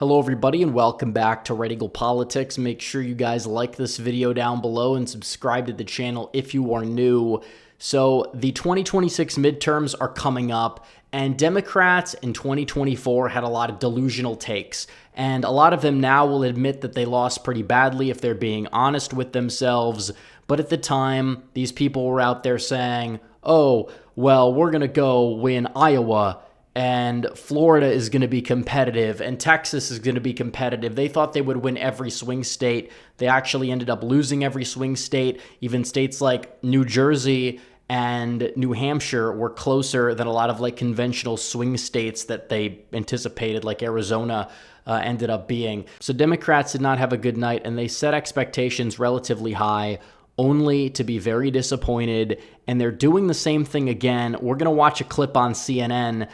Hello everybody and welcome back to Red Eagle Politics. Make sure you guys like this video down below and subscribe to the channel if you are new. So the 2026 midterms are coming up, and Democrats in 2024 had a lot of delusional takes. And a lot of them now will admit that they lost pretty badly if they're being honest with themselves. But at the time, these people were out there saying, oh, well, we're going to go win Iowa, and Florida is going to be competitive, and Texas is going to be competitive. They thought they would win every swing state. They actually ended up losing every swing state. Even states like New Jersey and New Hampshire were closer than a lot of conventional swing states that they anticipated, like Arizona ended up being. So Democrats did not have a good night, and they set expectations relatively high, only to be very disappointed. And they're doing the same thing again. We're going to watch a clip on CNN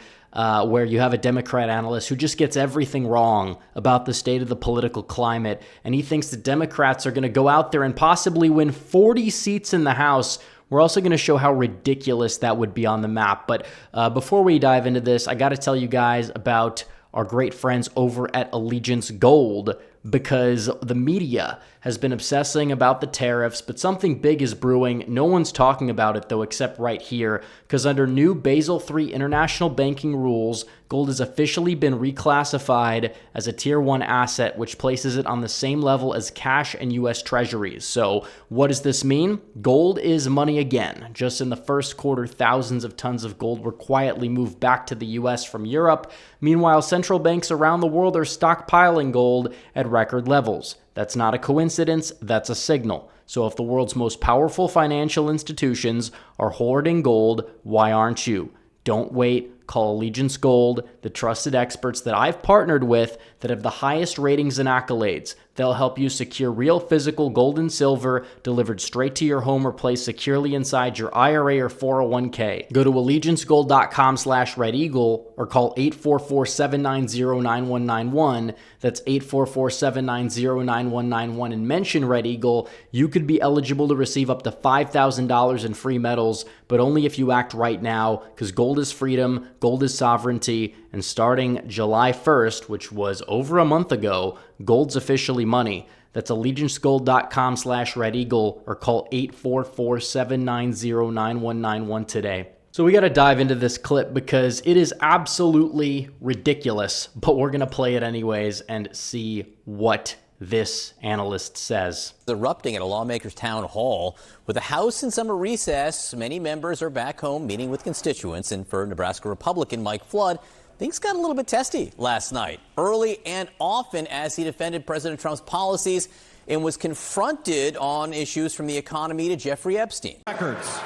where you have a Democrat analyst who just gets everything wrong about the state of the political climate. And he thinks the Democrats are going to go out there and possibly win 40 seats in the House. We're also going to show how ridiculous that would be on the map. But before we dive into this, I got to tell you guys about our great friends over at Allegiance Gold, because the media has been obsessing about the tariffs, but something big is brewing. No one's talking about it, though, except right here, because under new Basel III international banking rules, gold has officially been reclassified as a Tier 1 asset, which places it on the same level as cash and U.S. Treasuries. So what does this mean? Gold is money again. Just in the first quarter, thousands of tons of gold were quietly moved back to the U.S. from Europe. Meanwhile, central banks around the world are stockpiling gold at record levels. That's not a coincidence, that's a signal. So if the world's most powerful financial institutions are hoarding gold, why aren't you? Don't wait. Call Allegiance Gold, the trusted experts that I've partnered with that have the highest ratings and accolades. They'll help you secure real physical gold and silver delivered straight to your home or placed securely inside your IRA or 401k. Go to allegiancegold.com/redeagle or call 844-790-9191. That's 844-790-9191 and mention Red Eagle. You could be eligible to receive up to $5,000 in free metals, but only if you act right now, because gold is freedom, gold is sovereignty, and starting July 1st, which was over a month ago, gold's officially money. That's allegiancegold.com/redeagle or call 844-790-9191 today. So we got to dive into this clip because it is absolutely ridiculous, but we're going to play it anyways and see what this analyst says. Erupting at a lawmakers' town hall. With the House in summer recess, many members are back home meeting with constituents, and for Nebraska Republican Mike Flood, things got a little bit testy last night, early and often, as he defended President Trump's policies and was confronted on issues from the economy to Jeffrey Epstein. Records.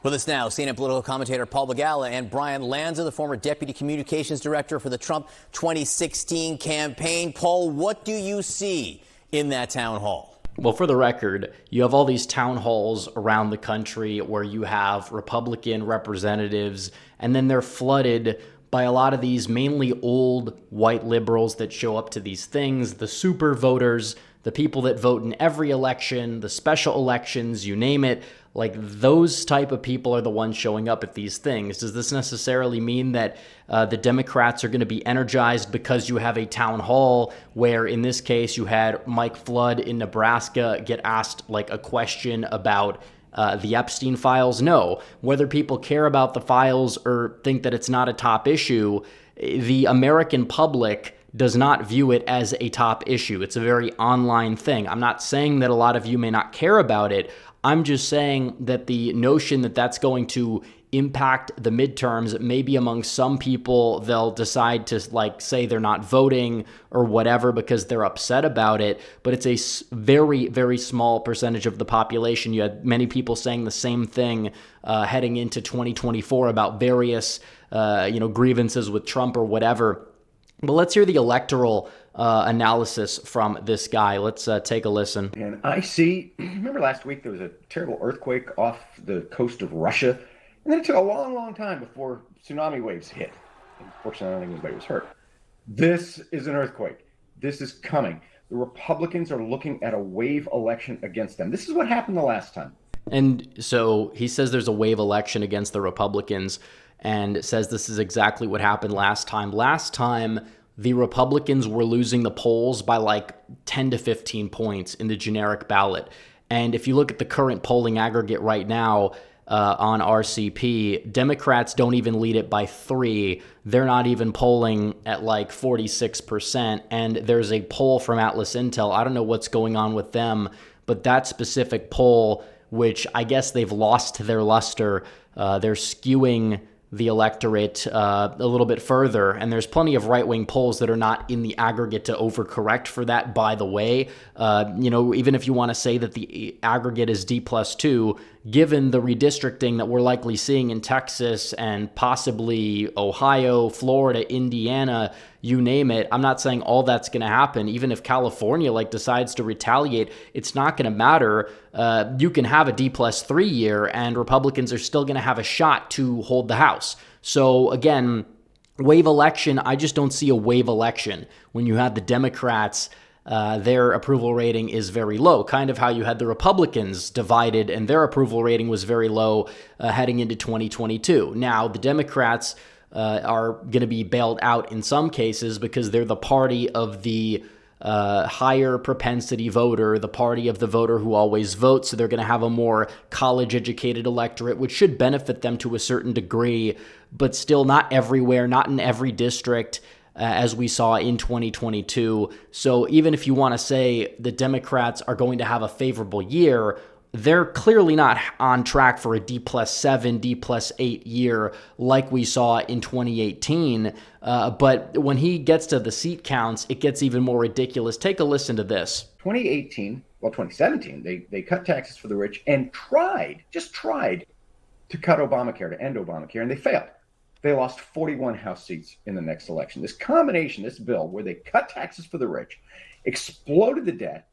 With us now, CNN political commentator Paul Begala and Brian Lanza, the former deputy communications director for the Trump 2016 campaign. Paul, what do you see in that town hall? Well, for the record, you have all these town halls around the country where you have Republican representatives, and then they're flooded by a lot of these mainly old white liberals that show up to these things, the super voters, the people that vote in every election, the special elections, you name it. Like, those type of people are the ones showing up at these things. Does this necessarily mean that the Democrats are going to be energized because you have a town hall where, in this case, you had Mike Flood in Nebraska get asked a question about the Epstein files? No. Whether people care about the files or think that it's not a top issue, the American public does not view it as a top issue. It's a very online thing. I'm not saying that a lot of you may not care about it. I'm just saying that the notion that that's going to impact the midterms, maybe among some people, they'll decide to say they're not voting or whatever because they're upset about it. But it's a very, very small percentage of the population. You had many people saying the same thing heading into 2024 about various, grievances with Trump or whatever. But let's hear the electoral analysis from this guy. Let's take a listen. And I see, remember last week there was a terrible earthquake off the coast of Russia? And then it took a long, long time before tsunami waves hit. Unfortunately, I don't think anybody was hurt. This is an earthquake. This is coming. The Republicans are looking at a wave election against them. This is what happened the last time. And so he says there's a wave election against the Republicans and says this is exactly what happened last time. Last time, the Republicans were losing the polls by like 10 to 15 points in the generic ballot. And if you look at the current polling aggregate right now on RCP, Democrats don't even lead it by 3. They're not even polling at like 46%. And there's a poll from Atlas Intel. I don't know what's going on with them, but that specific poll, which I guess they've lost their luster, they're skewing the electorate a little bit further, and there's plenty of right-wing polls that are not in the aggregate to overcorrect for that, by the way. Even if you want to say that the aggregate is D+2, given the redistricting that we're likely seeing in Texas and possibly Ohio, Florida, Indiana, you name it, I'm not saying all that's going to happen. Even if California decides to retaliate, it's not going to matter. You can have a D+3 year and Republicans are still going to have a shot to hold the House. So again, wave election, I just don't see a wave election when you have the Democrats. Their approval rating is very low, kind of how you had the Republicans divided and their approval rating was very low heading into 2022. Now, the Democrats are going to be bailed out in some cases because they're the party of the higher propensity voter, the party of the voter who always votes. So they're going to have a more college-educated electorate, which should benefit them to a certain degree, but still not everywhere, not in every district, as we saw in 2022. So even if you want to say the Democrats are going to have a favorable year, they're clearly not on track for a D+7, D+8 year like we saw in 2018. But when he gets to the seat counts, it gets even more ridiculous. Take a listen to this. 2017, they cut taxes for the rich and just tried to cut Obamacare, to end Obamacare, and they failed. They lost 41 House seats in the next election. This combination, this bill, where they cut taxes for the rich, exploded the debt,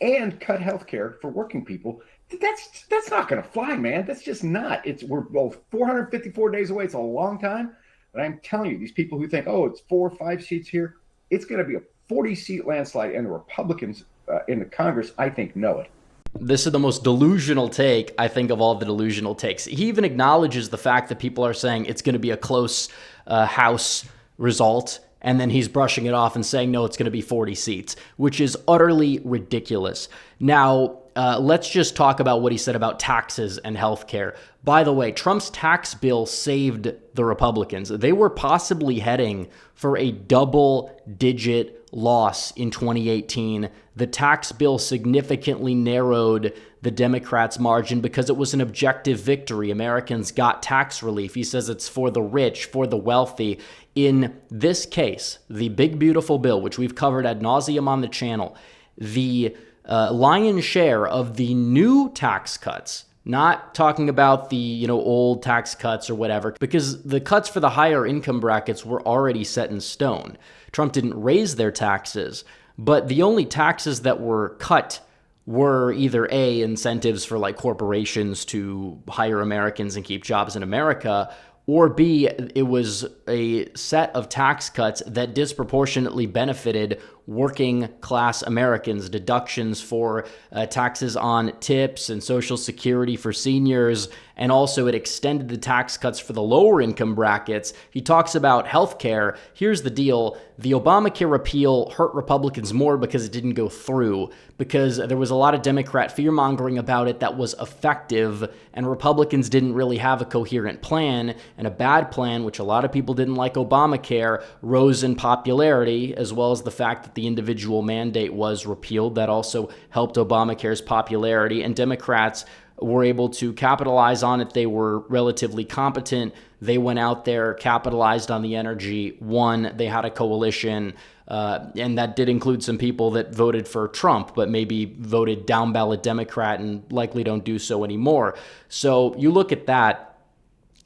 and cut health care for working people, that's not going to fly, man. That's just not. We're both 454 days away. It's a long time. But I'm telling you, these people who think, it's 4 or 5 seats here, it's going to be a 40-seat landslide, and the Republicans in the Congress, I think, know it. This is the most delusional take, I think, of all the delusional takes. He even acknowledges the fact that people are saying it's going to be a close House result, and then he's brushing it off and saying, no, it's going to be 40 seats, which is utterly ridiculous. Now, let's just talk about what he said about taxes and healthcare. By the way, Trump's tax bill saved the Republicans. They were possibly heading for a double-digit loss in 2018. The tax bill significantly narrowed the Democrats' margin because it was an objective victory. Americans got tax relief. He says it's for the rich, for the wealthy. In this case, the big, beautiful bill, which we've covered ad nauseum on the channel, the lion's share of the new tax cuts, not talking about the old tax cuts or whatever, because the cuts for the higher income brackets were already set in stone. Trump didn't raise their taxes, but the only taxes that were cut were either A, incentives for corporations to hire Americans and keep jobs in America, or B, it was a set of tax cuts that disproportionately benefited working class Americans, deductions for taxes on tips and Social Security for seniors, and also it extended the tax cuts for the lower income brackets. He talks about healthcare. Here's the deal. The Obamacare repeal hurt Republicans more because it didn't go through, because there was a lot of Democrat fear-mongering about it that was effective, and Republicans didn't really have a coherent plan, and a bad plan, which a lot of people didn't like Obamacare, rose in popularity, as well as the fact that the individual mandate was repealed. That also helped Obamacare's popularity, and Democrats were able to capitalize on it. They were relatively competent. They went out there, capitalized on the energy, won. They had a coalition, and that did include some people that voted for Trump, but maybe voted down ballot Democrat and likely don't do so anymore. So you look at that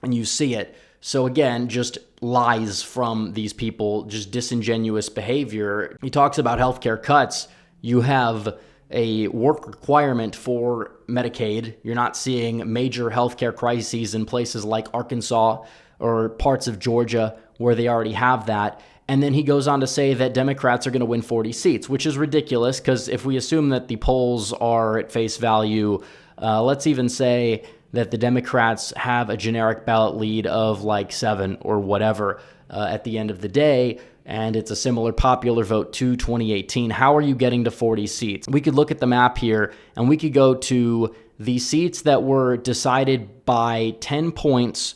and you see it. So again, just lies from these people, just disingenuous behavior. He talks about healthcare cuts. You have a work requirement for Medicaid. You're not seeing major healthcare crises in places like Arkansas or parts of Georgia where they already have that. And then he goes on to say that Democrats are going to win 40 seats, which is ridiculous because if we assume that the polls are at face value, let's even say that the Democrats have a generic ballot lead of 7 or whatever at the end of the day, and it's a similar popular vote to 2018. How are you getting to 40 seats? We could look at the map here, and we could go to the seats that were decided by 10 points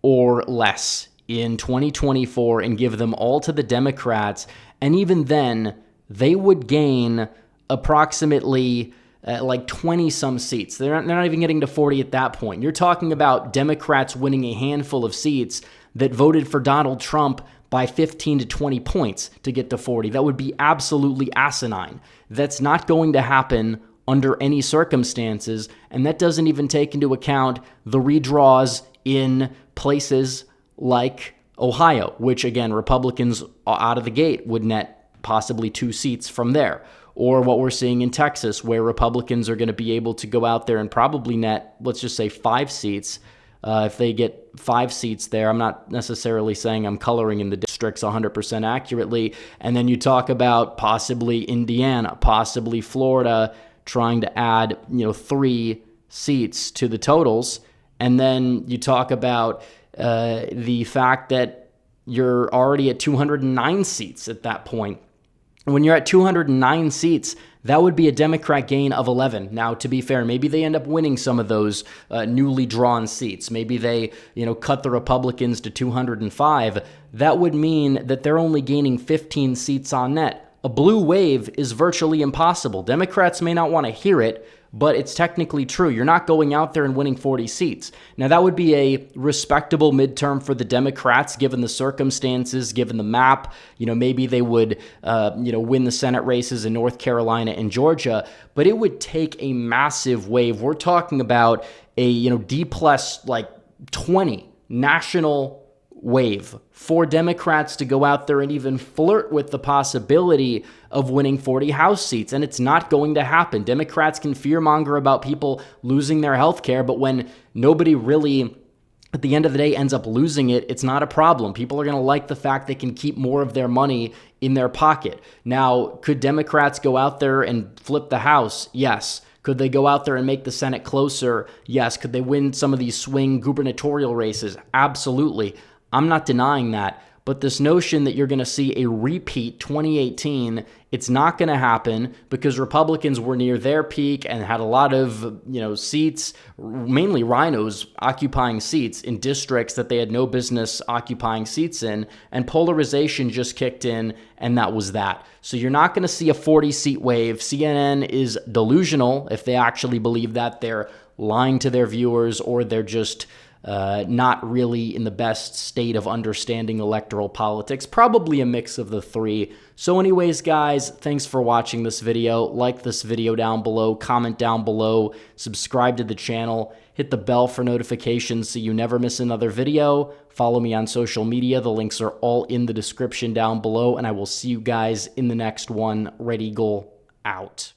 or less in 2024 and give them all to the Democrats. And even then, they would gain approximately like 20-some seats. They're not even getting to 40 at that point. You're talking about Democrats winning a handful of seats that voted for Donald Trump by 15 to 20 points to get to 40. That would be absolutely asinine. That's not going to happen under any circumstances, and that doesn't even take into account the redraws in places like Ohio, which again, Republicans out of the gate would net possibly 2 seats from there. Or what we're seeing in Texas, where Republicans are going to be able to go out there and probably net, let's just say 5 seats. If they get 5 seats there, I'm not necessarily saying I'm coloring in the districts 100% accurately. And then you talk about possibly Indiana, possibly Florida, trying to add, 3 seats to the totals. And then you talk about the fact that you're already at 209 seats at that point. When you're at 209 seats, that would be a Democrat gain of 11. Now, to be fair, maybe they end up winning some of those newly drawn seats. Maybe they, cut the Republicans to 205. That would mean that they're only gaining 15 seats on net. A blue wave is virtually impossible. Democrats may not want to hear it, but it's technically true. You're not going out there and winning 40 seats. Now, that would be a respectable midterm for the Democrats, given the circumstances, given the map. Maybe they would, win the Senate races in North Carolina and Georgia, but it would take a massive wave. We're talking about a, D plus like 20 national wave for Democrats to go out there and even flirt with the possibility of winning 40 House seats. And it's not going to happen. Democrats can fearmonger about people losing their health care, but when nobody really, at the end of the day, ends up losing it, it's not a problem. People are going to like the fact they can keep more of their money in their pocket. Now, could Democrats go out there and flip the House? Yes. Could they go out there and make the Senate closer? Yes. Could they win some of these swing gubernatorial races? Absolutely. I'm not denying that, but this notion that you're going to see a repeat 2018, it's not going to happen because Republicans were near their peak and had a lot of, seats, mainly rhinos occupying seats in districts that they had no business occupying seats in, and polarization just kicked in, and that was that. So you're not going to see a 40-seat wave. CNN is delusional if they actually believe that. They're lying to their viewers, or they're just not really in the best state of understanding electoral politics. Probably a mix of the 3. So anyways, guys, thanks for watching this video. Like this video down below, comment down below, subscribe to the channel, hit the bell for notifications so you never miss another video. Follow me on social media. The links are all in the description down below, and I will see you guys in the next one. Red Eagle out.